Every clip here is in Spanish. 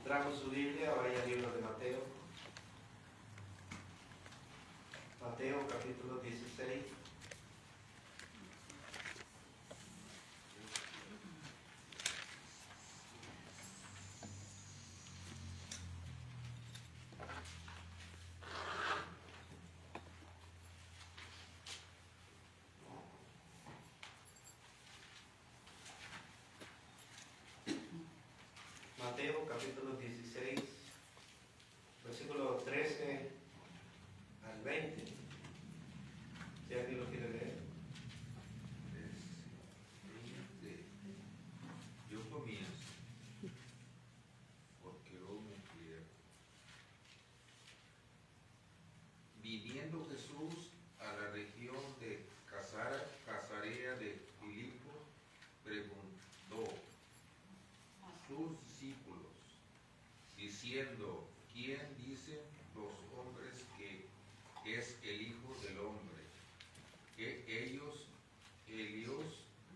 Trajo su Biblia, vaya al libro de Mateo. Mateo capítulo 16. Mateo capítulo 16, versículo 13 al 20. Si alguien lo quiere leer. Yo comienzo, porque luego me pierdo. Viniendo Jesús a la región de Cesarea de Filipo, preguntó a sus discípulos, diciendo, ¿quién dicen los hombres que es el Hijo del Hombre? Que ellos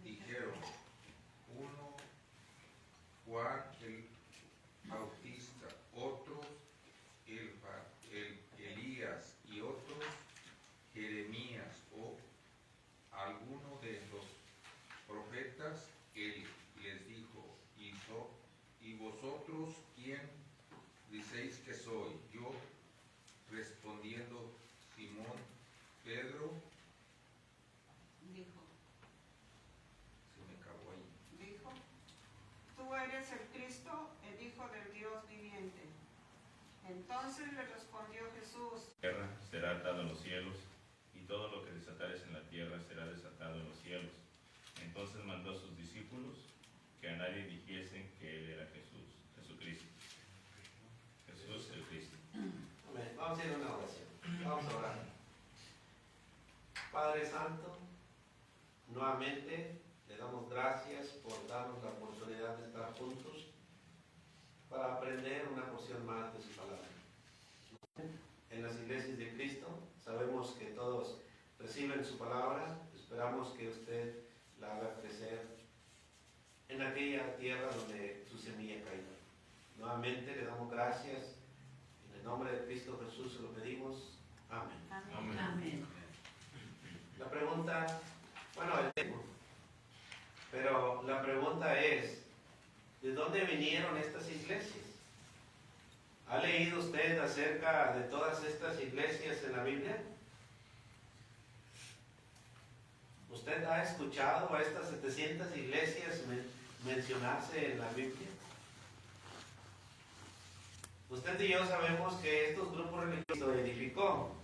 dijeron, uno Juan el Bautista, otros Elías y otros Jeremías o alguno de los profetas. Él les dijo, ¿y vosotros quién decís que soy? Yo, respondiendo Simón Pedro, Dijo, se me acabó ahí. dijo, tú eres el Cristo, el Hijo del Dios viviente. Entonces le respondió Jesús, Tierra será atado en los cielos, y todo lo que desatares en la tierra será desatado en los cielos. Entonces mandó a sus discípulos que a nadie dijesen que él era Jesucristo. Jesús el Cristo. Amén. Vamos a ir a una oración. Vamos a orar. Padre Santo, nuevamente le damos gracias por darnos la oportunidad de estar juntos para aprender una porción más de su palabra. En las iglesias de Cristo sabemos que todos reciben su palabra, esperamos que usted la haga crecer en aquella tierra donde su semilla caiga. Nuevamente le damos gracias, en el nombre de Cristo Jesús se lo pedimos, amén. amén. Amén. La pregunta, bueno, el tema, pero la pregunta es, ¿de dónde vinieron estas iglesias? ¿Ha leído usted acerca de todas estas iglesias en la Biblia? ¿Usted ha escuchado a estas 700 iglesias mencionarse en la Biblia? Usted y yo sabemos que estos grupos religiosos edificó.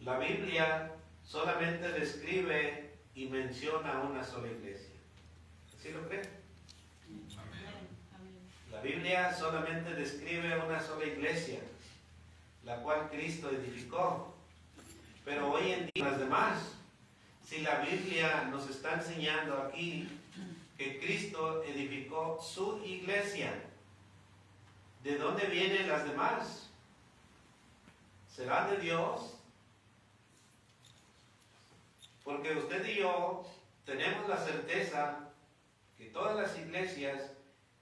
La Biblia solamente describe y menciona una sola iglesia. ¿Sí lo cree? La Biblia solamente describe una sola iglesia, la cual Cristo edificó. Pero hoy en día las demás, si la Biblia nos está enseñando aquí que Cristo edificó su iglesia, ¿de dónde vienen las demás? ¿Serán de Dios? Porque usted y yo tenemos la certeza que todas las iglesias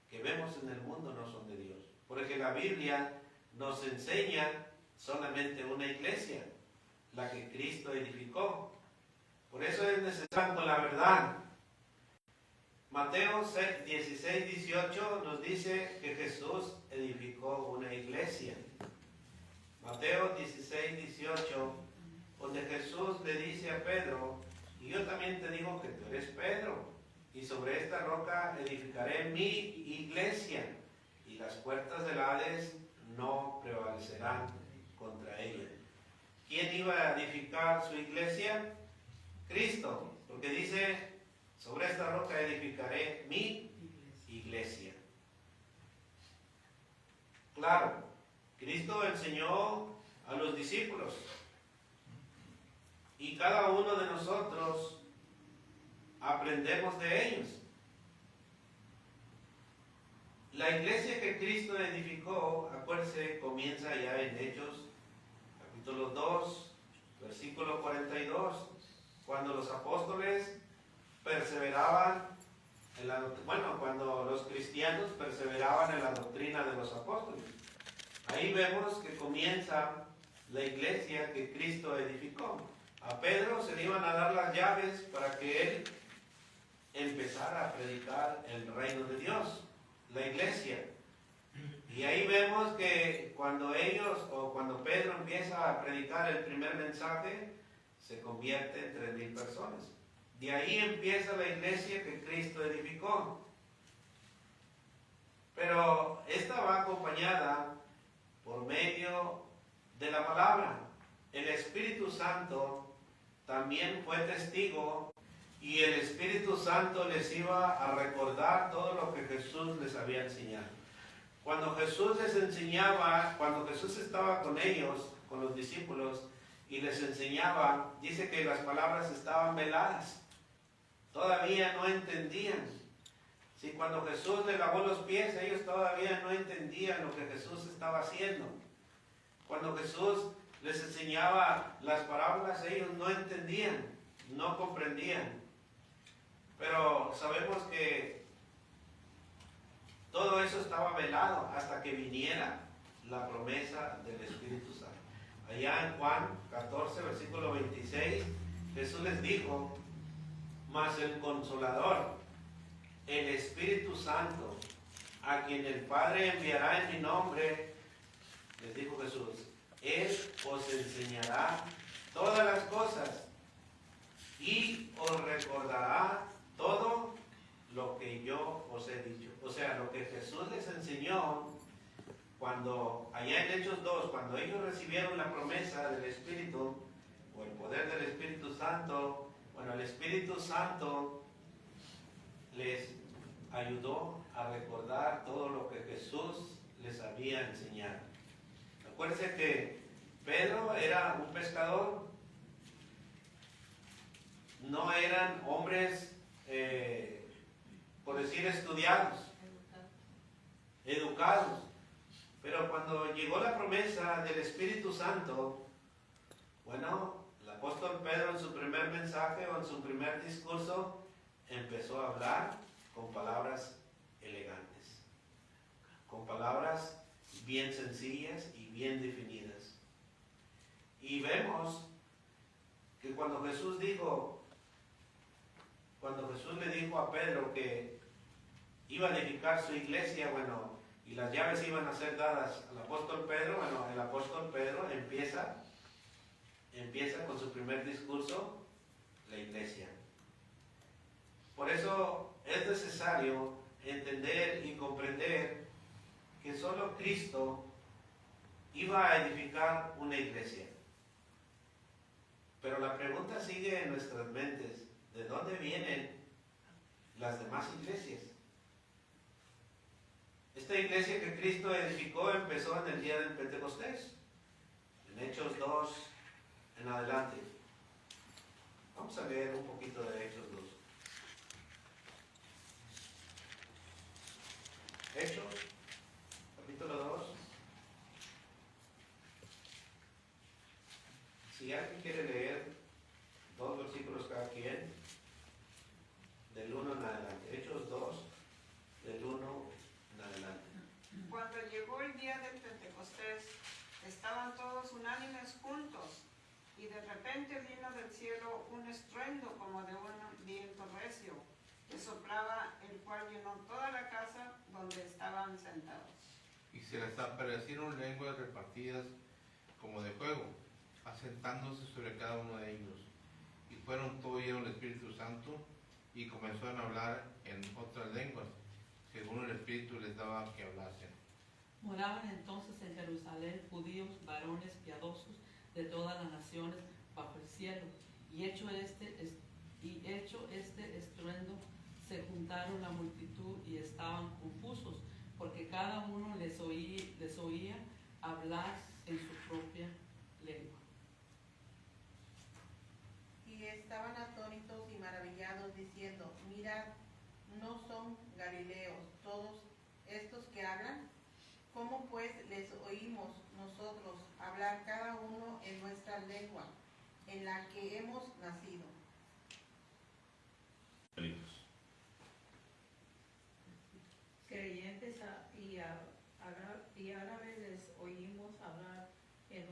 que vemos en el mundo no son de Dios. Porque la Biblia nos enseña solamente una iglesia, la que Cristo edificó. Por eso es necesario la verdad. Mateo 16, 18 nos dice que Jesús edificó una iglesia. Mateo 16, 18, donde Jesús le dice a Pedro, y yo también te digo que tú eres Pedro, y sobre esta roca edificaré mi iglesia, y las puertas del Hades no prevalecerán contra ella. ¿Quién iba a edificar su iglesia? Cristo, porque dice, sobre esta roca edificaré mi iglesia. Claro, Cristo enseñó a los discípulos, y cada uno de nosotros aprendemos de ellos. La iglesia que Cristo edificó, acuérdense, comienza ya en Hechos, capítulo 2, versículo 42, cuando los apóstoles perseveraban cuando los cristianos perseveraban en la doctrina de los apóstoles. Ahí vemos que comienza la iglesia que Cristo edificó. A Pedro se le iban a dar las llaves para que él empezara a predicar el reino de Dios, la iglesia. Y ahí vemos que cuando Pedro empieza a predicar el primer mensaje, se convierte en 3,000 personas. De ahí empieza la iglesia que Cristo edificó. Pero esta va acompañada por medio de la palabra. El Espíritu Santo también fue testigo y el Espíritu Santo les iba a recordar todo lo que Jesús les había enseñado. Cuando Jesús les enseñaba, cuando Jesús estaba con ellos, con los discípulos, y les enseñaba, dice que las palabras estaban veladas. Todavía no entendían. Si cuando Jesús les lavó los pies, ellos todavía no entendían lo que Jesús estaba haciendo. Cuando Jesús les enseñaba las parábolas, ellos no entendían, no comprendían. Pero sabemos que todo eso estaba velado hasta que viniera la promesa del Espíritu Santo. Allá en Juan 14, versículo 26, Jesús les dijo: mas el Consolador, el Espíritu Santo, a quien el Padre enviará en mi nombre, les dijo Jesús, Él os enseñará todas las cosas y os recordará todo lo que yo os he dicho. O sea, lo que Jesús les enseñó cuando, allá en Hechos 2, cuando ellos recibieron la promesa del Espíritu, o el poder del Espíritu Santo, bueno, el Espíritu Santo les ayudó a recordar todo lo que Jesús les había enseñado. Acuérdense que Pedro era un pescador, no eran hombres, por decir, estudiados, educados. Pero cuando llegó la promesa del Espíritu Santo, bueno, el apóstol Pedro en su primer mensaje o en su primer discurso empezó a hablar con palabras elegantes, con palabras bien sencillas y bien definidas. Y vemos que cuando Jesús le dijo a Pedro que iba a edificar su iglesia, bueno, y las llaves iban a ser dadas al apóstol Pedro, bueno, el apóstol Pedro empieza con su primer discurso, la iglesia. Por eso es necesario entender y comprender que solo Cristo iba a edificar una iglesia. Pero la pregunta sigue en nuestras mentes: ¿de dónde vienen las demás iglesias? Esta iglesia que Cristo edificó empezó en el día del Pentecostés, en Hechos 2 en adelante. Vamos a leer un poquito de Hechos 2. Hechos, capítulo 2. Si alguien quiere leer 2 versículos cada quien, del 1 en adelante. Hechos 2, del 1 en adelante. Cuando llegó el día del Pentecostés, estaban todos unánimes juntos, y de repente vino del cielo un estruendo como de un viento recio, que soplaba, el cual llenó toda la casa donde estaban sentados. Y se les aparecieron lenguas repartidas como de fuego, asentándose sobre cada uno de ellos. Y fueron todos llenos del Espíritu Santo, y comenzaron a hablar en otras lenguas, según el Espíritu les daba que hablasen. Moraban entonces en Jerusalén judíos, varones piadosos de todas las naciones bajo el cielo. Y hecho este estruendo, se juntaron la multitud y estaban confusos, porque cada uno les oía hablar en su propia lengua. Y estaban atónitos y maravillados, diciendo: mirad, ¿no son galileos todos estos que hablan? ¿Cómo pues les oímos nosotros hablar cada uno en nuestra lengua, en la que hemos nacido? y árabe les oímos hablar en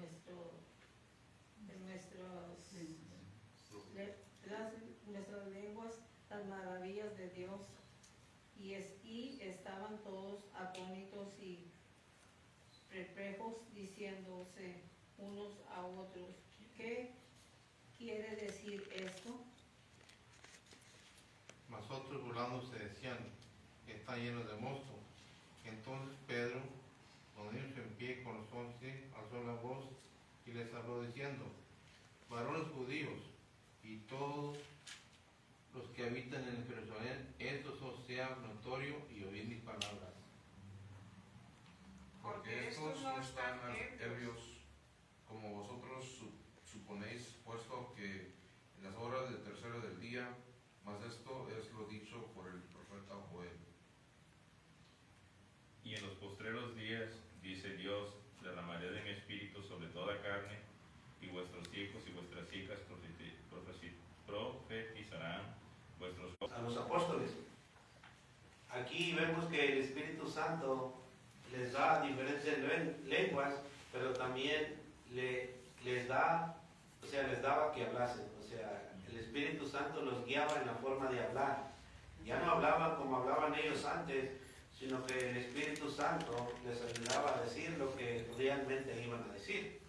nuestras lenguas las maravillas de Dios. Y estaban todos atónitos y perplejos, diciéndose unos a otros, ¿qué quiere decir esto? Mas otros burlándose decían, están llenos de mosto. Entonces Pedro, poniéndose en pie con los 11, alzó la voz y les habló diciendo, varones judíos y todos los que habitan en Jerusalén, esto os sea notorio y oíd mis palabras. Porque estos no están ebrios. ebrios como vosotros suponéis, puesto que en las horas del tercero del día, mas esto es lo dicho por el profeta Joel. Y en los postreros días, dice Dios, derramaré de mi espíritu sobre toda carne, y vuestros hijos y vuestras hijas profetizarán, a los apóstoles. Aquí vemos que el Espíritu Santo les da diferentes lenguas, pero también les daba que hablasen. O sea, el Espíritu Santo los guiaba en la forma de hablar. Ya no hablaban como hablaban ellos antes, sino que el Espíritu Santo les ayudaba a decir lo que realmente iban a decir.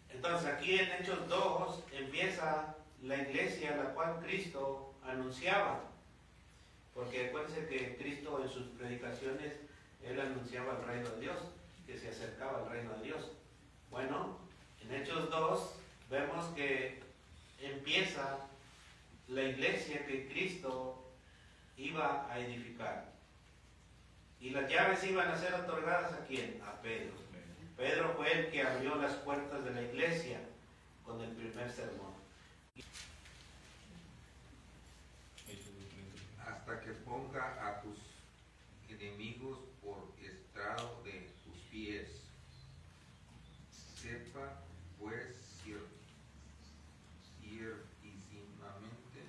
Entonces aquí en Hechos 2 empieza la iglesia la cual Cristo anunciaba. Porque acuérdense que Cristo en sus predicaciones, Él anunciaba el reino de Dios, que se acercaba al reino de Dios. Bueno, en Hechos 2 vemos que empieza la iglesia que Cristo iba a edificar. Y las llaves iban a ser otorgadas ¿a quién? A Pedro. Pedro fue el que abrió las puertas de la iglesia con el primer sermón. Hasta que ponga a tus enemigos por estrado de tus pies. Sepa pues ciertísimamente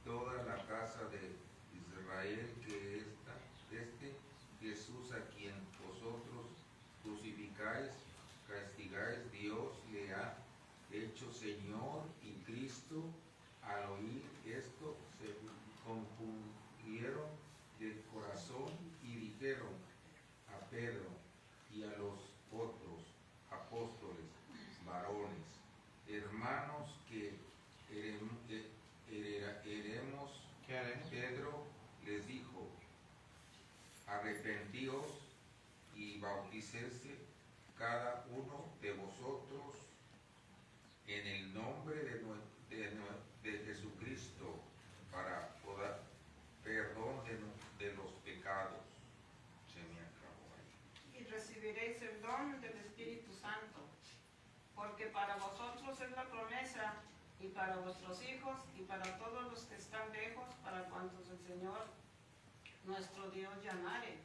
toda la casa de Israel que este Jesús a quien vosotros crucificáis, castigáis, Dios le ha hecho Señor y Cristo. Al oír esto se compungieron de corazón y dijeron a Pedro y a los otros apóstoles, varones, hermanos, ¿qué haremos? Pedro les dijo, arrepentíos y bautícese cada uno de vosotros en el nombre de Jesucristo para perdón de los pecados. Se me acabó ahí. Y recibiréis el don del Espíritu Santo, porque para vosotros es la promesa, y para vuestros hijos, y para todos los que están lejos, para cuantos el Señor nuestro Dios llamare.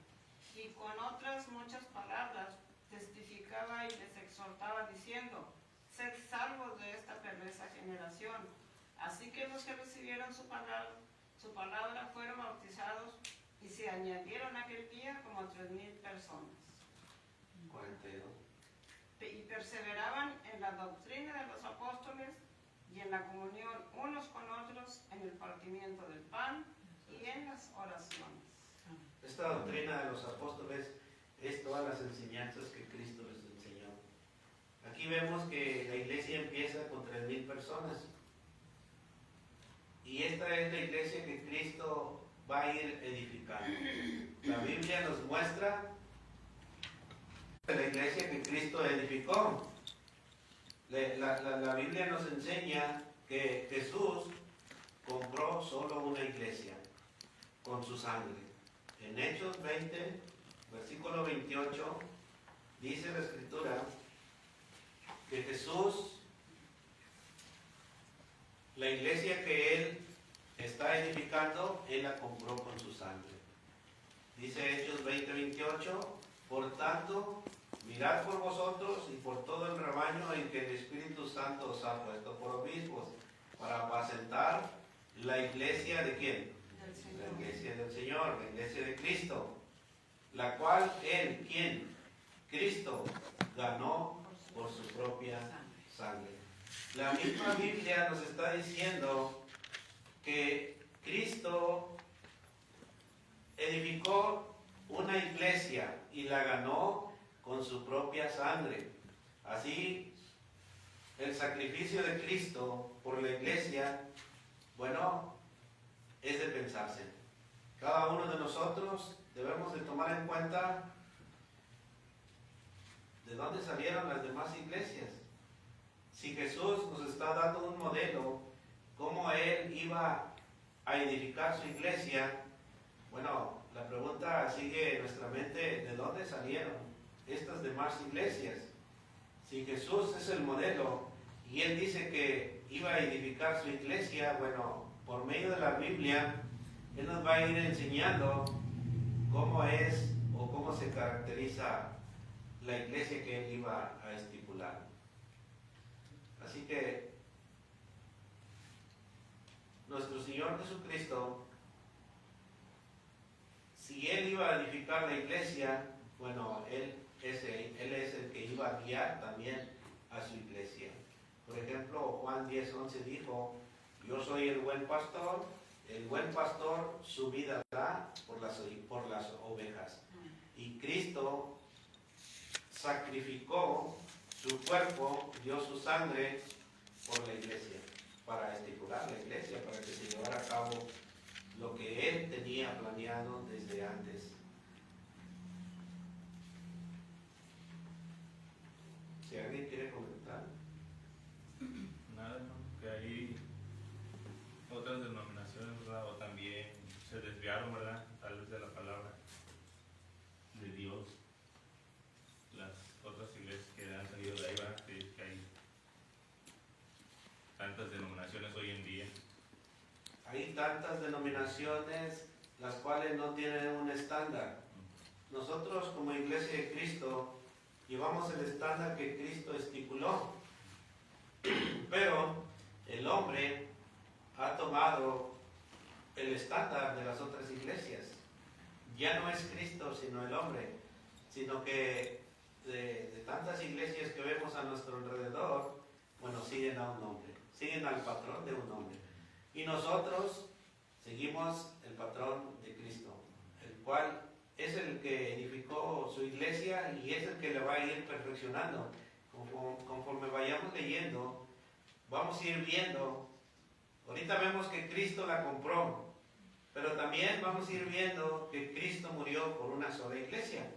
Y con otras muchas palabras testificaba y les exhortaba diciendo, sed salvos de esta perversa generación. Así que los que recibieron su palabra fueron bautizados, y se añadieron aquel día como 3,000 personas. 42. Y perseveraban en la doctrina de los apóstoles y en la comunión unos con otros, en el partimiento del pan y en las oraciones. Esta doctrina de los apóstoles es todas las enseñanzas que Cristo les enseñó. Aquí vemos que la iglesia empieza con 3,000 personas. Y esta es la iglesia que Cristo va a ir edificando. La Biblia nos muestra la iglesia que Cristo edificó. La Biblia nos enseña que Jesús compró solo una iglesia con su sangre. En Hechos 20, versículo 28, dice la Escritura que Jesús, la iglesia que Él está edificando, Él la compró con su sangre. Dice Hechos 20, 28, por tanto, mirad por vosotros y por todo el rebaño en que el Espíritu Santo os ha puesto por obispos, para apacentar la iglesia de ¿quién? Del La Señor. iglesia del Señor, la iglesia de Cristo. la cual él, ¿quién? Cristo ganó por su propia sangre. La misma Biblia nos está diciendo que Cristo edificó una iglesia y la ganó con su propia sangre. Así, el sacrificio de Cristo por la iglesia, bueno, es de pensarse. Cada uno de nosotros debemos de tomar en cuenta de dónde salieron las demás iglesias. Si Jesús nos está dando un modelo, cómo Él iba a edificar su iglesia, bueno, la pregunta sigue en nuestra mente, ¿de dónde salieron estas demás iglesias? Si Jesús es el modelo y Él dice que iba a edificar su iglesia, bueno, por medio de la Biblia, Él nos va a ir enseñando cómo es o cómo se caracteriza la iglesia que Él iba a estipular. Así que nuestro Señor Jesucristo, si Él iba a edificar la iglesia, bueno, Él es el que iba a guiar también a su iglesia. Por ejemplo, Juan 10:11 dijo, yo soy el buen pastor su vida da por las ovejas. Y Cristo sacrificó su cuerpo, dio su sangre por la iglesia, para estipular la iglesia, para que se llevara a cabo lo que Él tenía planeado desde antes. Si alguien quiere comentar. Nada, ¿no? Que hay otras denominaciones, ¿verdad? O también se desviaron, ¿verdad? Tal vez de la palabra de Dios. Las otras iglesias que han salido de ahí, ¿verdad? Que hay tantas denominaciones hoy en día. Hay tantas denominaciones las cuales no tienen un estándar. Nosotros como Iglesia de Cristo llevamos el estándar que Cristo estipuló. Pero el hombre ha tomado el estándar de las otras iglesias. Ya no es Cristo sino el hombre, sino que de tantas iglesias que vemos a nuestro alrededor, bueno, siguen a un hombre, siguen al patrón de un hombre. Y nosotros seguimos el patrón de Cristo, el cual es el que edificó su iglesia y es el que le va a ir perfeccionando. Conforme vayamos leyendo, vamos a ir viendo. Ahorita vemos que Cristo la compró, pero también vamos a ir viendo que Cristo murió por una sola iglesia.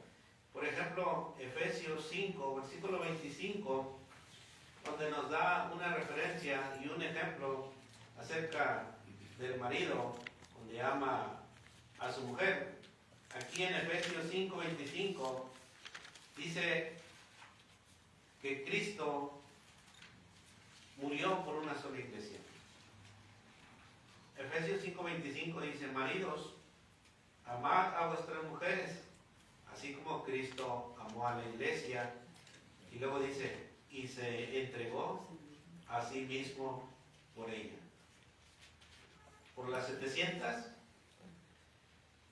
Por ejemplo, Efesios 5, versículo 25, donde nos da una referencia y un ejemplo acerca del marido, donde ama a su mujer. Aquí en Efesios 5, 25, dice que Cristo murió por una sola iglesia. Efesios 5:25 dice, maridos, amad a vuestras mujeres, así como Cristo amó a la iglesia. Y luego dice, y se entregó a sí mismo por ella. Por las 700,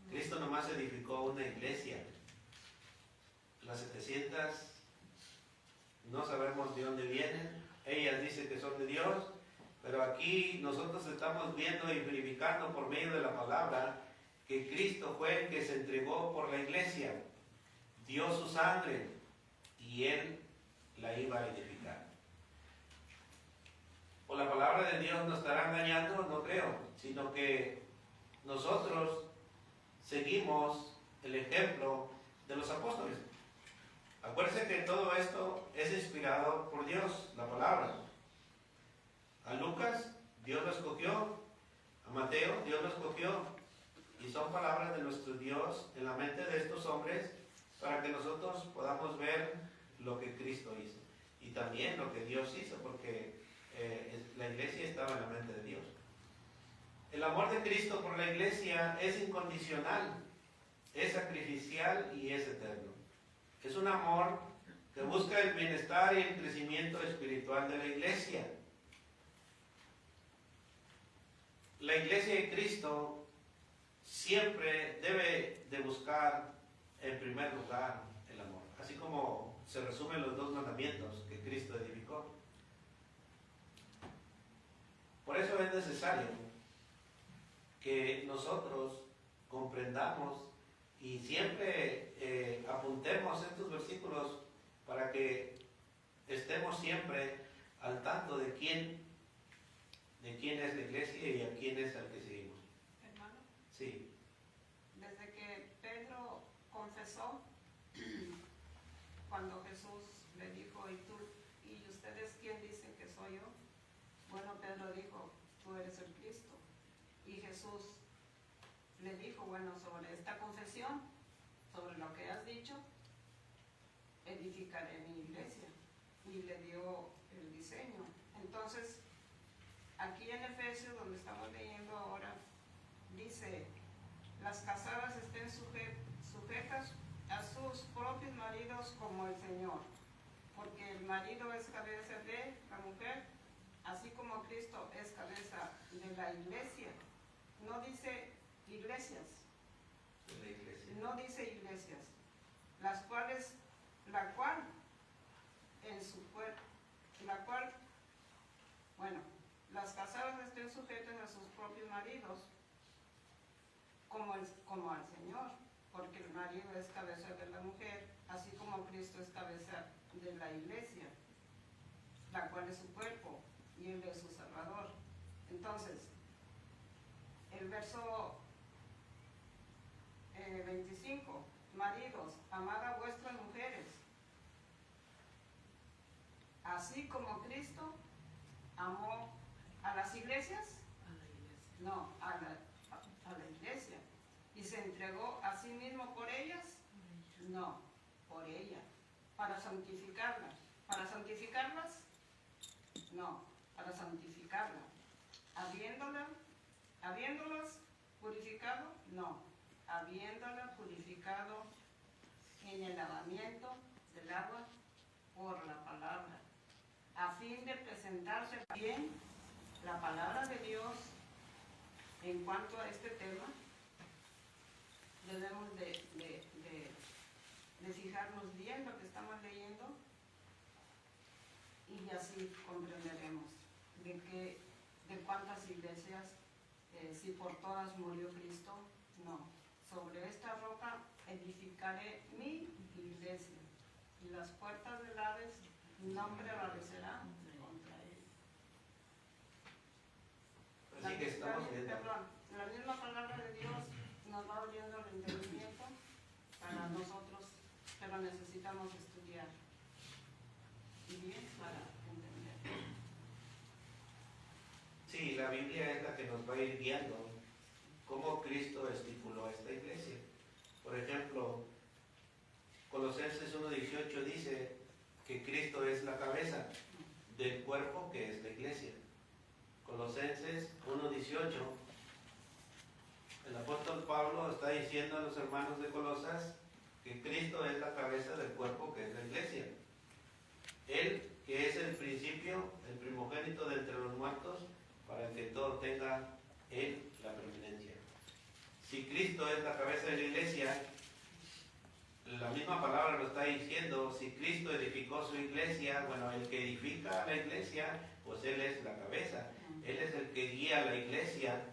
Cristo nomás edificó una iglesia. Las 700 no sabemos de dónde vienen. Ellas dicen que son de Dios, pero aquí nosotros estamos viendo y verificando por medio de la palabra que Cristo fue el que se entregó por la iglesia, dio su sangre y Él la iba a edificar. ¿O la palabra de Dios nos estará engañando? No creo, sino que nosotros seguimos el ejemplo de los apóstoles. Acuérdense que todo esto es inspirado por Dios, la palabra. A Lucas, Dios lo escogió. A Mateo, Dios lo escogió. Y son palabras de nuestro Dios en la mente de estos hombres para que nosotros podamos ver lo que Cristo hizo. Y también lo que Dios hizo, porque la iglesia estaba en la mente de Dios. El amor de Cristo por la iglesia es incondicional, es sacrificial y es eterno. Es un amor que busca el bienestar y el crecimiento espiritual de la iglesia. La iglesia de Cristo siempre debe de buscar en primer lugar el amor. Así como se resumen los 2 mandamientos que Cristo edificó. Por eso es necesario que nosotros comprendamos y siempre apuntemos estos versículos para que estemos siempre al tanto de quién es la iglesia y a quién es el que seguimos. Hermano, Sí. desde que Pedro confesó, cuando Jesús le dijo, ¿y ustedes quién dicen que soy yo? Bueno, Pedro dijo, tú eres el Cristo. Y Jesús le dijo, bueno, sobre esta confesión, sobre lo que has dicho, edificaré mi iglesia. Y le dio el diseño. Entonces, aquí en Efesios, donde estamos leyendo ahora, dice, las casadas estén sujetas a sus propios maridos como el Señor, porque el marido es cabeza de la mujer, así como Cristo es cabeza de la iglesia. No dice iglesias, De la iglesia. no dice iglesias, la cual, bueno, las casadas estén sujetas a sus propios maridos como al Señor, porque el marido es cabeza de la mujer, así como Cristo es cabeza de la iglesia, la cual es su cuerpo y Él es su Salvador. Entonces, el verso 25, maridos, amad a vuestras mujeres, así como Cristo amó a las iglesias, no, a la iglesia, y se entregó a sí mismo por ellas, no, por ella, para santificarlas. ¿Para santificarlas? No, para santificarlas. ¿Habiéndolas purificado? No, habiéndola purificado en el lavamiento del agua por la palabra, a fin de presentarse bien la palabra de Dios. En cuanto a este tema, debemos de fijarnos bien lo que estamos leyendo y así comprenderemos de cuántas iglesias, si por todas murió Cristo, no. Sobre esta roca edificaré mi iglesia y las puertas del Hades no prevalecerán contra él. Así que estamos viendo. La misma palabra de Dios nos va abriendo el entendimiento para nosotros, pero necesitamos estudiar y bien para entender. Sí, la Biblia es la que nos va a ir guiando cómo Cristo estipuló esta iglesia. Por ejemplo, Colosenses 1:18 dice que Cristo es la cabeza del cuerpo que es la iglesia. Colosenses 1:18, el apóstol Pablo está diciendo a los hermanos de Colosas que Cristo es la cabeza del cuerpo que es la iglesia. Él, que es el principio, el primogénito de entre los muertos, para que todo tenga Él la preeminencia. Si Cristo es la cabeza de la iglesia, la misma palabra lo está diciendo. Si Cristo edificó su iglesia, bueno, el que edifica la iglesia, pues Él es la cabeza. Él es el que guía la iglesia.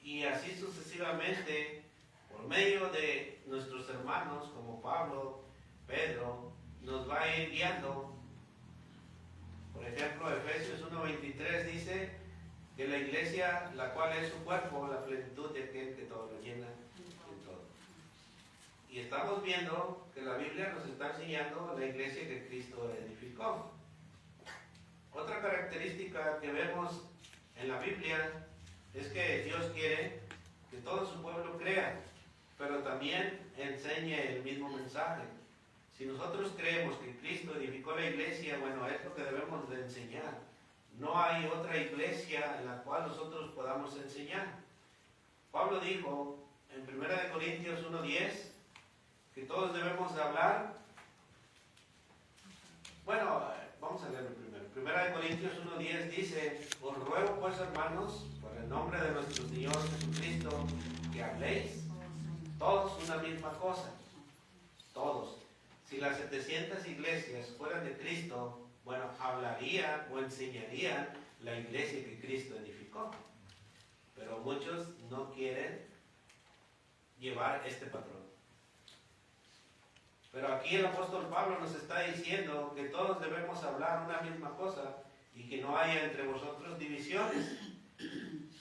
Y así sucesivamente, por medio de nuestros hermanos como Pablo, Pedro, nos va a ir guiando. Por ejemplo, Efesios 1:23 dice que la iglesia, la cual es su cuerpo, la plenitud de aquel que todo lo llena en todo. Y estamos viendo que la Biblia nos está enseñando la iglesia que Cristo edificó. Otra característica que vemos en la Biblia es que Dios quiere que todo su pueblo crea, pero también enseñe el mismo mensaje. Si nosotros creemos que Cristo edificó la iglesia, bueno, es lo que debemos de enseñar. No hay otra iglesia en la cual nosotros podamos enseñar. Pablo dijo en 1 Corintios 1:10 que todos debemos de hablar. Bueno, vamos a leerlo primero. 1 Corintios 1:10 dice: os ruego pues, hermanos, por el nombre de nuestro Señor Jesucristo, que habléis todos una misma cosa, todos. Si las 700 iglesias fueran de Cristo, bueno, hablarían o enseñarían la iglesia que Cristo edificó. Pero muchos no quieren llevar este patrón. Pero aquí el apóstol Pablo nos está diciendo que todos debemos hablar una misma cosa y que no haya entre vosotros divisiones,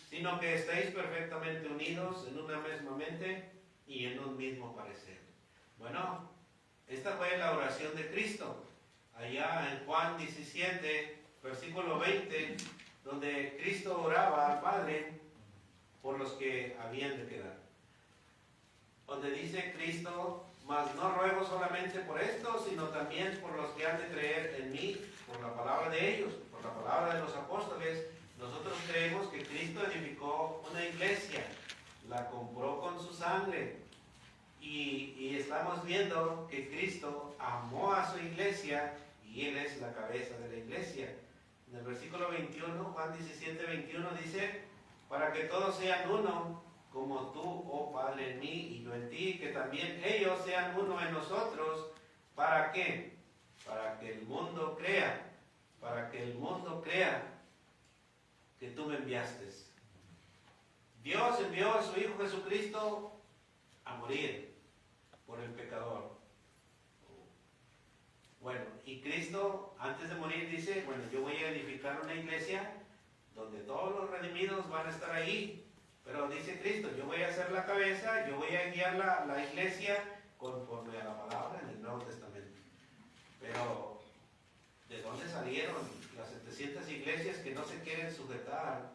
sino que estéis perfectamente unidos en una misma mente y en un mismo parecer. Bueno, esta fue la oración de Cristo, allá en Juan 17, versículo 20, donde Cristo oraba al Padre por los que habían de quedar. Donde dice Cristo, mas no ruego solamente por esto, sino también por los que han de creer en mí, por la palabra de ellos, por la palabra de los apóstoles. Nosotros creemos que Cristo edificó una iglesia, la compró con su sangre, y estamos viendo que Cristo amó a su iglesia y Él es la cabeza de la iglesia. En el versículo 21, Juan 17, 21 dice, para que todos sean uno, como tú, oh Padre, en mí y yo en ti, que también ellos sean uno en nosotros. ¿Para qué? Para que el mundo crea, que tú me enviaste. Dios envió a su Hijo Jesucristo a morir por el pecador. Bueno, y Cristo antes de morir dice, bueno, yo voy a edificar una iglesia donde todos los redimidos van a estar ahí. Pero dice Cristo, yo voy a ser la cabeza, yo voy a guiar la iglesia conforme a la palabra en el Nuevo Testamento. Pero, ¿de dónde salieron las 700 iglesias que no se quieren sujetar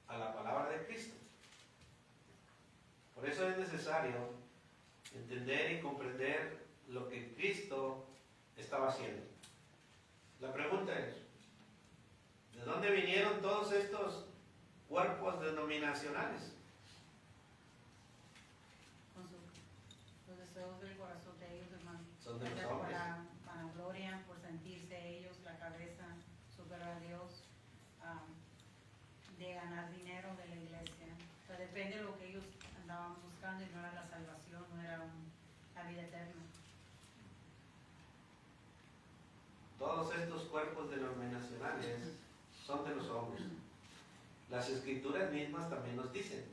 a la palabra de Cristo? Por eso es necesario entender y comprender lo que Cristo estaba haciendo. La pregunta es, ¿de dónde vinieron todos estos cuerpos denominacionales? Los deseos del corazón de ellos, hermano. Son de los Por hombres. la vanagloria, por sentirse ellos la cabeza, superior a Dios, de ganar dinero de la iglesia. O sea, depende de lo que ellos andaban buscando y no era la salvación, no era la vida eterna. Todos estos cuerpos denominacionales son de los hombres. Las escrituras mismas también nos dicen,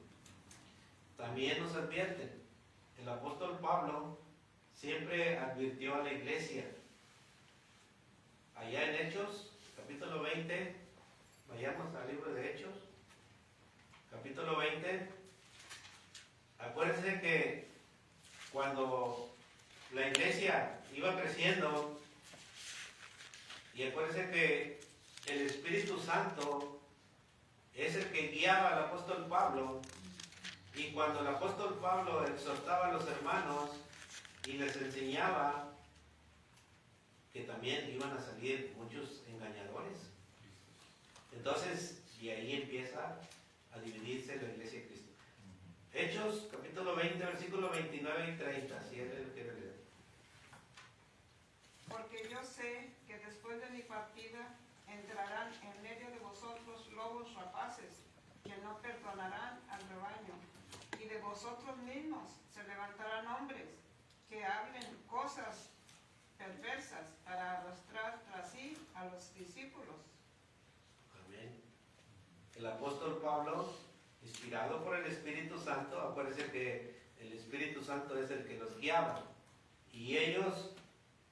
también nos advierten. El apóstol Pablo siempre advirtió a la iglesia. Allá en Hechos, capítulo 20, vayamos al libro de Hechos, capítulo 20. Acuérdense que cuando la iglesia iba creciendo, y acuérdense que el Espíritu Santo es el que guiaba al apóstol Pablo, y cuando el apóstol Pablo exhortaba a los hermanos y les enseñaba, que también iban a salir muchos engañadores. Entonces, y ahí empieza a dividirse la iglesia de Cristo. Hechos, capítulo 20, versículo 29 y 30, si él lo quiere leer. Porque yo sé que después de mi partida entrarán en medio de vosotros lobos rapaces, que no perdonarán al rebaño. Y de vosotros mismos se levantarán hombres que hablen cosas perversas para arrastrar tras sí a los discípulos. Amén. El apóstol Pablo, inspirado por el Espíritu Santo, acuérdense que el Espíritu Santo es el que los guiaba. Y ellos,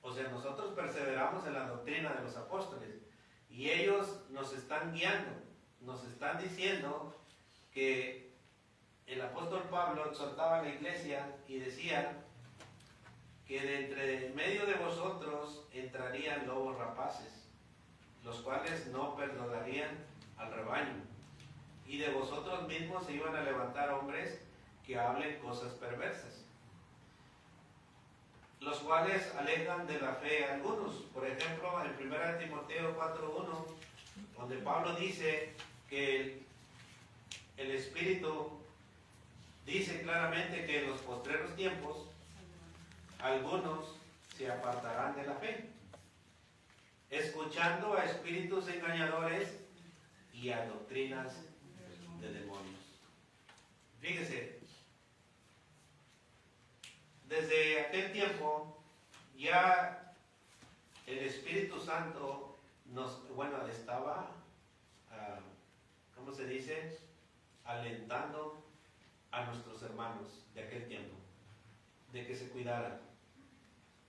o sea, nosotros perseveramos en la doctrina de los apóstoles. Y ellos nos están guiando, nos están diciendo que el apóstol Pablo exhortaba a la iglesia y decía que de entre medio de vosotros entrarían lobos rapaces, los cuales no perdonarían al rebaño. Y de vosotros mismos se iban a levantar hombres que hablen cosas perversas, los cuales alejan de la fe a algunos. Por ejemplo, en 1 Timoteo 4:1, donde Pablo dice que el Espíritu dice claramente que en los postreros tiempos algunos se apartarán de la fe, escuchando a espíritus engañadores y a doctrinas de demonios. Fíjese, desde aquel tiempo ya el Espíritu Santo estaba, ¿cómo se dice? Alentando a nuestros hermanos de aquel tiempo, de que se cuidaran,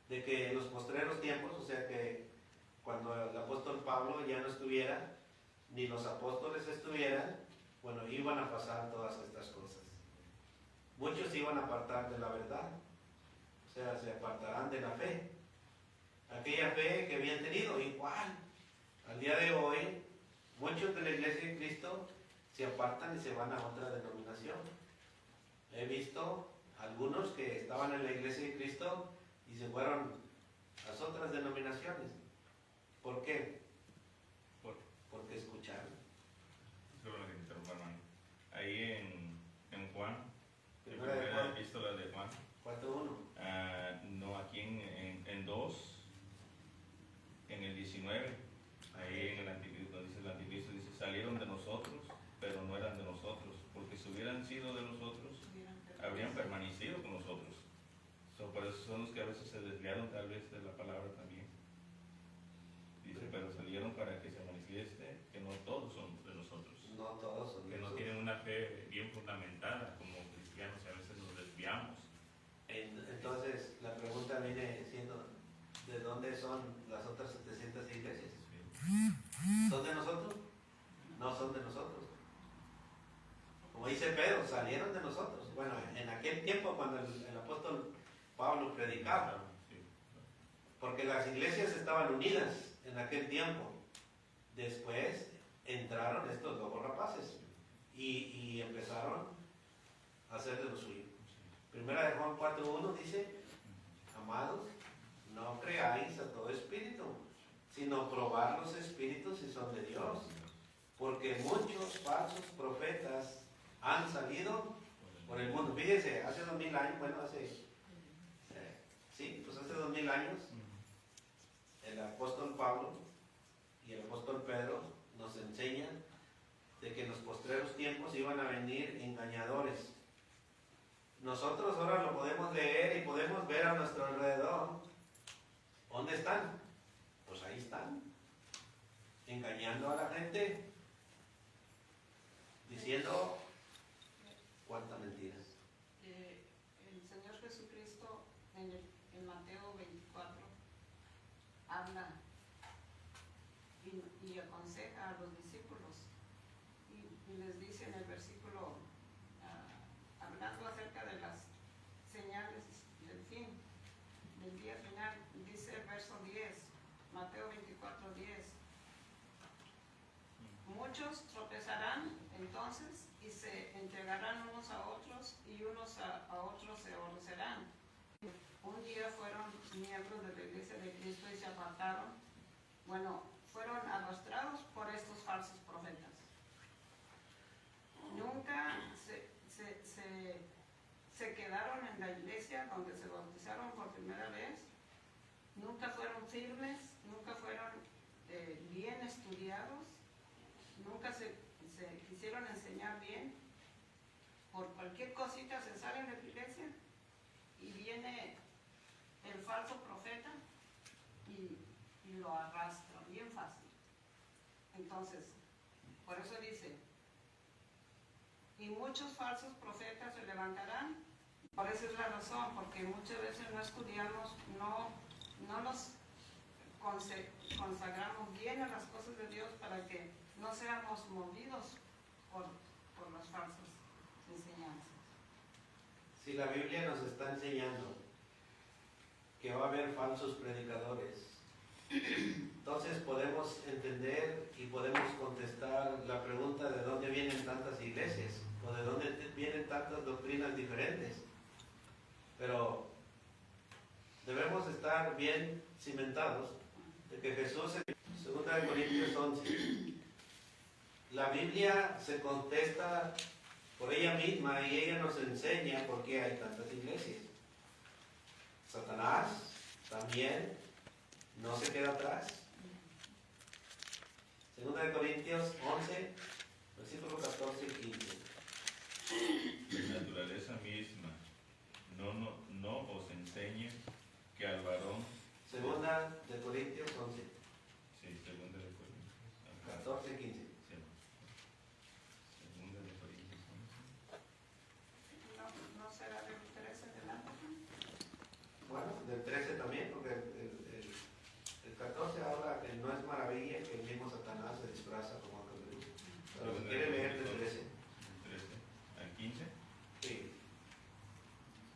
de que en los postreros tiempos, o sea que cuando el apóstol Pablo ya no estuviera, ni los apóstoles estuvieran, bueno, iban a pasar todas estas cosas. Muchos se iban a apartar de la verdad, o sea, se apartarán de la fe. Aquella fe que habían tenido, igual. Al día de hoy, muchos de la Iglesia de Cristo se apartan y se van a otra denominación. He visto algunos que estaban en la Iglesia de Cristo y se fueron a las otras denominaciones. ¿Por qué? Porque escucharon. Disculpa que te interrumpa, hermano. Ahí en Juan, Primera de Juan. ¿has visto la de Juan? 4:1. No, aquí en 2, en el 19, ahí en el anticristo, dice el anticristo, dice, salieron de nosotros, pero no eran de nosotros, porque si hubieran sido de nosotros, habrían permanecido con nosotros. Por eso son los que a veces se desviaron tal vez de la palabra también. Dice, pero salieron para que se manifieste que no todos son de nosotros. No todos son Que de no nosotros. tienen una fe bien fundamentada como cristianos y a veces nos desviamos. Entonces, la pregunta viene siendo, ¿de dónde son las otras 700 iglesias? ¿Son de nosotros? No son de nosotros. Como dice Pedro, salieron de nosotros. Bueno, en aquel tiempo cuando el apóstol Pablo predicaba, porque las iglesias estaban unidas en aquel tiempo. Después entraron estos lobos rapaces y empezaron a hacer de lo suyo. Primera de Juan 4:1 dice, amados, no creáis a todo espíritu, sino probad los espíritus si son de Dios, porque muchos falsos profetas han salido por el mundo. Fíjense, hace 2000 años, hace 2000 años, el apóstol Pablo y el apóstol Pedro nos enseñan de que en los postreros tiempos iban a venir engañadores. Nosotros ahora lo podemos leer y podemos ver a nuestro alrededor. ¿Dónde están? Pues ahí están, engañando a la gente, diciendo cuántas mentiras. El Señor Jesucristo en Mateo 24 habla y aconseja a los discípulos y les dice en el versículo, hablando acerca de las señales del fin, del día final, dice el verso 10, Mateo 24:10. Muchos tropezarán entonces y se entregarán unos a otros y unos a otros se aborrecerán. Un día fueron miembros de la Iglesia de Cristo y se apartaron. Fueron arrastrados por estos falsos profetas. Nunca se quedaron en la iglesia donde se bautizaron por primera vez. Nunca fueron firmes, nunca fueron bien estudiados, nunca se quisieron enseñar bien. Por cualquier cosita se salen de la iglesia y viene el falso profeta y lo arrastra bien fácil. Entonces, por eso dice, y muchos falsos profetas se levantarán. Por eso es la razón, porque muchas veces no estudiamos, no nos consagramos bien a las cosas de Dios para que no seamos movidos por las falsas enseñanzas. Si la Biblia nos está enseñando que va a haber falsos predicadores, entonces podemos entender y podemos contestar la pregunta de dónde vienen tantas iglesias o de dónde vienen tantas doctrinas diferentes. Pero debemos estar bien cimentados de que Jesús, en 2 Corintios 11, la Biblia se contesta por ella misma y ella nos enseña por qué hay tantas iglesias. Satanás también no se queda atrás. 2 Corintios 11, versículos 14 y 15. La naturaleza misma no os enseña que al varón del 13 también, porque el 14 habla que no es maravilla que el mismo Satanás se disfraza como ángel de luz. Pero si quiere leer del 13. 13 al 15. Sí.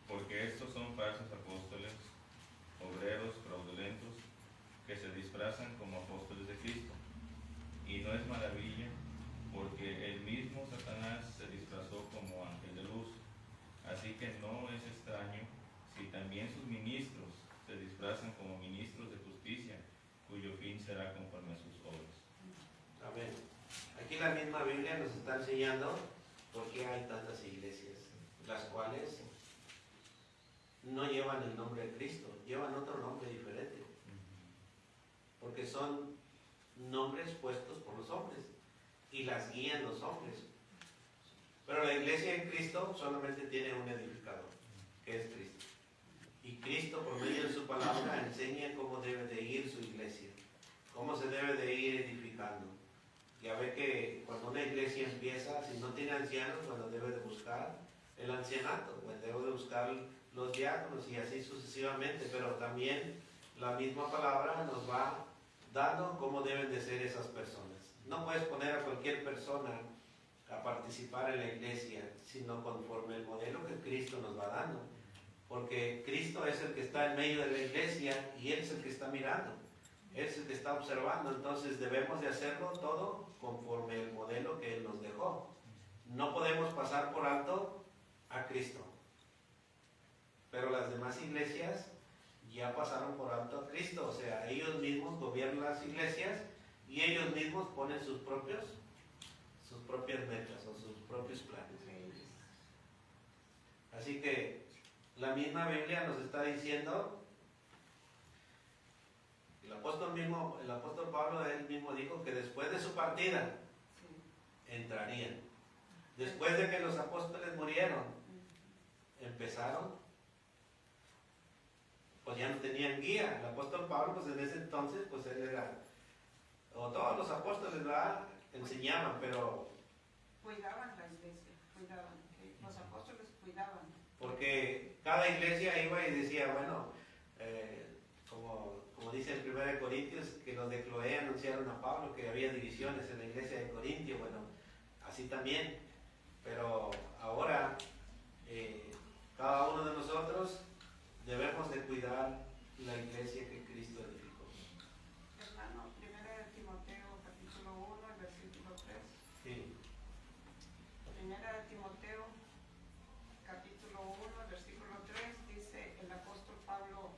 Porque estos son falsos apóstoles, obreros fraudulentos, que se disfrazan como apóstoles de Cristo. Y no es maravilla, porque el mismo Satanás se disfrazó como ángel de luz. Así que no es extraño si también sus ministros se disfrazan como ministros de justicia, cuyo fin será conforme a sus obras. Amén. Aquí la misma Biblia nos está enseñando por qué hay tantas iglesias, las cuales no llevan el nombre de Cristo, llevan otro nombre diferente. Porque son nombres puestos por los hombres y las guían los hombres. Pero la iglesia en Cristo solamente tiene un edificador, que es Cristo. Y Cristo, por medio de su palabra, enseña cómo debe de ir su iglesia, cómo se debe de ir edificando. Ya ve que cuando una iglesia empieza, si no tiene ancianos, bueno, debe de buscar el ancianato, pues debe de buscar los diáconos y así sucesivamente, pero también la misma palabra nos va dando cómo deben de ser esas personas. No puedes poner a cualquier persona a participar en la iglesia, sino conforme el modelo que Cristo nos va dando. Porque Cristo es el que está en medio de la iglesia y Él es el que está mirando. Él es el que está observando. Entonces debemos de hacerlo todo conforme el modelo que Él nos dejó. No podemos pasar por alto a Cristo. Pero las demás iglesias ya pasaron por alto a Cristo. O sea, ellos mismos gobiernan las iglesias y ellos mismos ponen sus propias metas o sus propios planes. Así que la misma Biblia nos está diciendo, el apóstol Pablo él mismo dijo que después de su partida entrarían. Después de que los apóstoles murieron, empezaron, pues ya no tenían guía. El apóstol Pablo, pues en ese entonces, pues él era, o todos los apóstoles enseñaban, pero cuidaban la iglesia, los apóstoles cuidaban. Porque cada iglesia iba y decía, bueno, como dice el 1 Corintios, que los de Cloé anunciaron a Pablo que había divisiones en la iglesia de Corintio. Bueno, así también. Pero ahora, cada uno de nosotros debemos de cuidar la iglesia que Cristo edificó. Hermano, 1 Timoteo capítulo 1, versículo 3. Sí. 1 Timoteo capítulo 1, versículo 3 dice el apóstol Pablo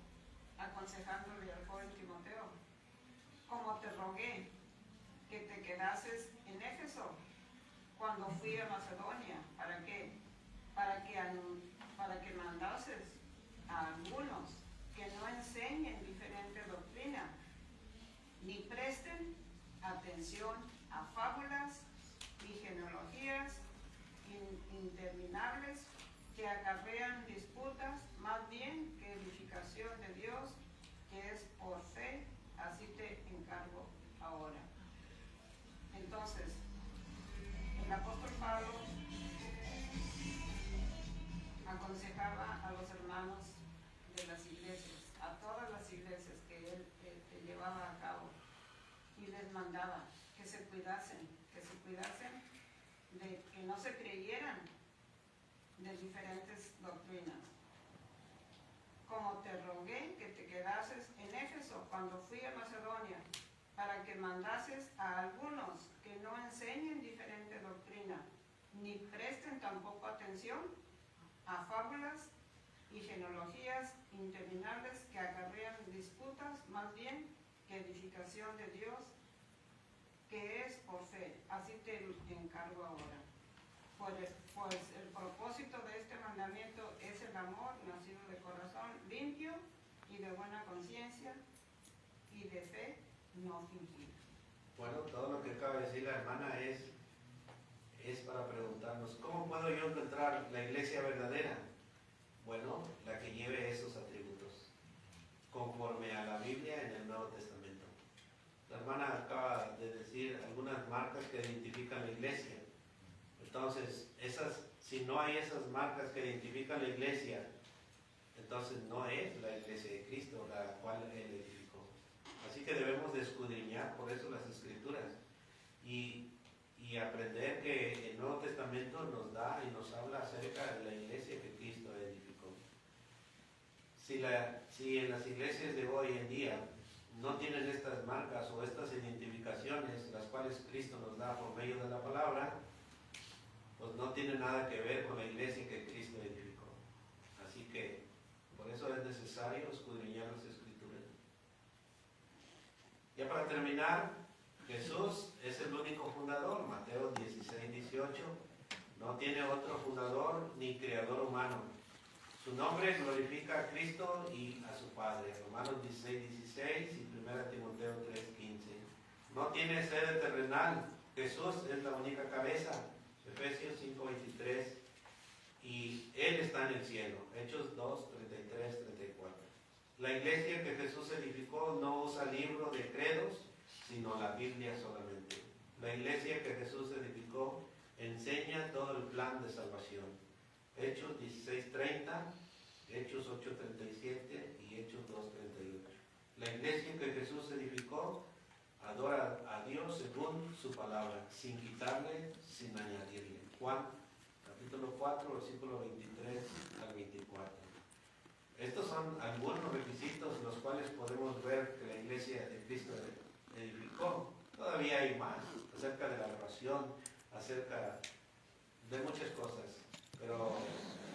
aconsejándole al joven Timoteo: como te rogué que te quedases en Éfeso cuando fui a Macedonia. ¿Para qué? Para que mandases a algunos que no enseñen diferente doctrina, ni presten atención a fábulas y genealogías interminables que acarrean disputas, más bien que edificación de Dios, que es por fe. Así te encargo ahora. Entonces, el apóstol Pablo aconsejaba a los hermanos de las iglesias, a todas las iglesias que él llevaba a cabo, y les mandaba que se cuidasen de que no se creyeran de diferentes doctrinas. Como te rogué que te quedases en Éfeso cuando fui a Macedonia, para que mandases a algunos que no enseñen diferente doctrina, ni presten tampoco atención a fábulas y genealogías interminables que acarrean disputas, más bien que edificación de Dios, que es por fe. Así te encargo ahora. Pues el propósito de este mandamiento es el amor nacido de corazón limpio y de buena conciencia y de fe no fingida. Bueno, todo lo que acaba de decir la hermana es para preguntarnos, ¿cómo puedo yo encontrar la iglesia verdadera? Bueno, la que lleve esos atributos, conforme a la Biblia en el Nuevo Testamento. La hermana acaba de decir algunas marcas que identifican la iglesia. Entonces, si no hay esas marcas que identifican la iglesia, entonces no es la iglesia de Cristo la cual Él edificó. Así que debemos de escudriñar por eso las Escrituras y aprender que el Nuevo Testamento nos da y nos habla acerca de la iglesia que Cristo edificó. Si en las iglesias de hoy en día no tienen estas marcas o estas identificaciones, las cuales Cristo nos da por medio de la palabra, pues no tiene nada que ver con la iglesia que Cristo edificó. Así que por eso es necesario escudriñar las Escrituras. Ya para terminar, Jesús es el único fundador, Mateo 16, 18. No tiene otro fundador ni creador humano. Su nombre glorifica a Cristo y a su Padre. Romanos 16, 16 y 1 Timoteo 3, 15. No tiene sede terrenal. Jesús es la única cabeza. Efesios 5, 23. Y Él está en el cielo. Hechos 2, 33, 34. La iglesia que Jesús edificó no usa libro de credos, sino la Biblia solamente. La iglesia que Jesús edificó enseña todo el plan de salvación. Hechos 16:30, Hechos 8:37 y Hechos 2:38. La iglesia que Jesús edificó adora a Dios según su palabra, sin quitarle, sin añadirle. Juan, capítulo 4, versículo 23 al 24. Estos son algunos requisitos los cuales podemos ver que la iglesia de Cristo edificó. Todavía hay más acerca de la oración, acerca de muchas cosas, pero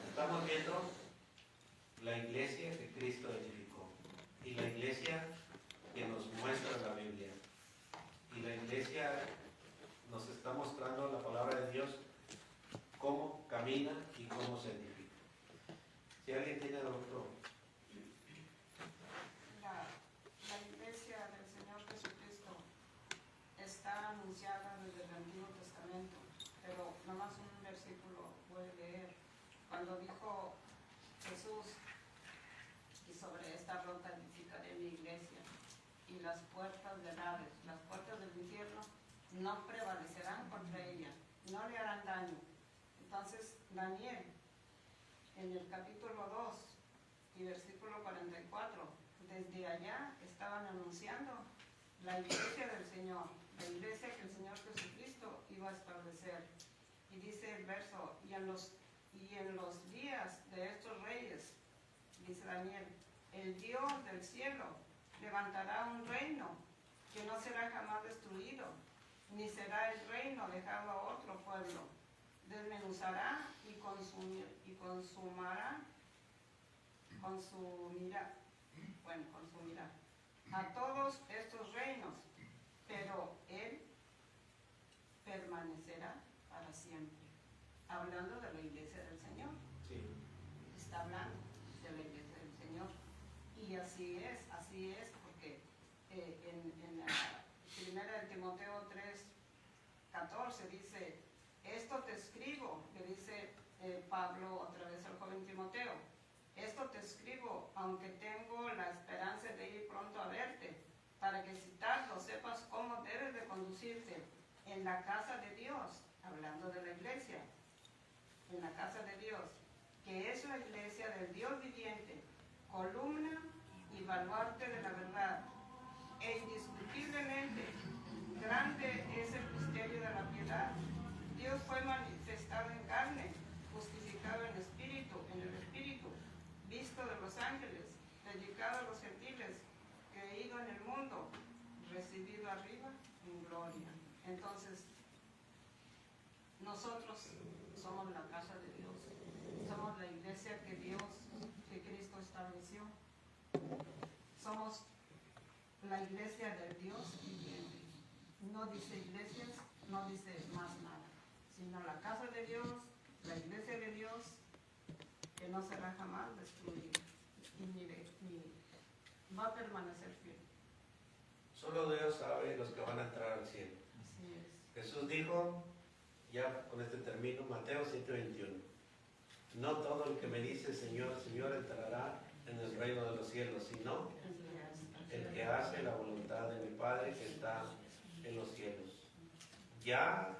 estamos viendo la iglesia que Cristo edificó y la iglesia que nos muestra la Biblia, y la iglesia nos está mostrando la palabra de Dios, cómo camina y cómo se edifica. Si alguien tiene otro. La iglesia del Señor Jesucristo está anunciada desde el Antiguo Testamento, pero nomás un versículo voy a leer. Cuando dijo Jesús, y sobre esta roca edificaré mi iglesia, y las puertas del Hades, las puertas del infierno, no prevalecerán contra ella, no le harán daño. Entonces, Daniel, en el capítulo 2 y versículo 44, desde allá estaban anunciando la iglesia del Señor, la iglesia que el Señor Jesucristo iba a establecer. Y dice el verso, y en los días de estos reyes, dice Daniel, el Dios del cielo levantará un reino que no será jamás destruido, ni será el reino dejado a otro pueblo. Desmenuzará y consumirá a todos estos reinos, pero Él permanecerá para siempre. Hablando de la iglesia del Señor. Sí. Está hablando de la iglesia del Señor. Y así es, porque en la primera de Timoteo 3:14 dice, esto te escribo, le dice Pablo otra vez al joven Timoteo, esto te escribo, aunque tengo la esperanza de ir pronto a verte, para que si tardo sepas cómo debes de conducirte en la casa de Dios, hablando de la iglesia, en la casa de Dios, que es la iglesia del Dios viviente, columna y baluarte de la verdad, e indiscutiblemente grande es el misterio de la piedad. Dios fue manifestado en carne, justificado en el espíritu, visto de los ángeles, predicado a los gentiles, creído en el mundo, recibido arriba en gloria. Entonces, nosotros somos la casa de Dios, somos la iglesia que Cristo estableció, somos la iglesia del Dios viviente. No dice iglesias, no dice más nada, sino la casa de Dios, la iglesia de Dios, que no será jamás destruida, ni va a permanecer fiel. Solo Dios sabe los que van a entrar al cielo. Así es. Jesús dijo, ya con este término, Mateo 7:21, no todo el que me dice Señor, Señor entrará en el reino de los cielos, sino el que hace la voluntad de mi Padre que está en los cielos. Ya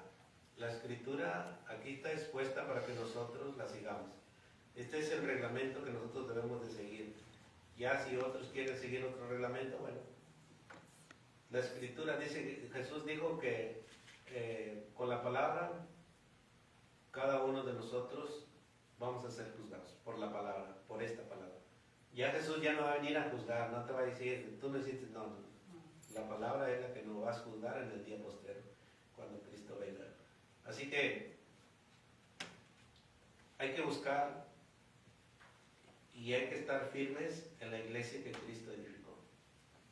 la escritura aquí está expuesta para que nosotros la sigamos. Este es el reglamento que nosotros debemos de seguir. Ya si otros quieren seguir otro reglamento, bueno. La Escritura dice, Jesús dijo que con la palabra, cada uno de nosotros vamos a ser juzgados por la palabra, por esta palabra. Ya Jesús ya no va a venir a juzgar, no te va a decir, tú no hiciste, no. La palabra es la que nos va a juzgar en el día postrero, cuando Cristo venga. Así que hay que buscar y hay que estar firmes en la iglesia que Cristo edificó.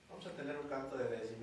Vamos a tener un canto de agradecimiento.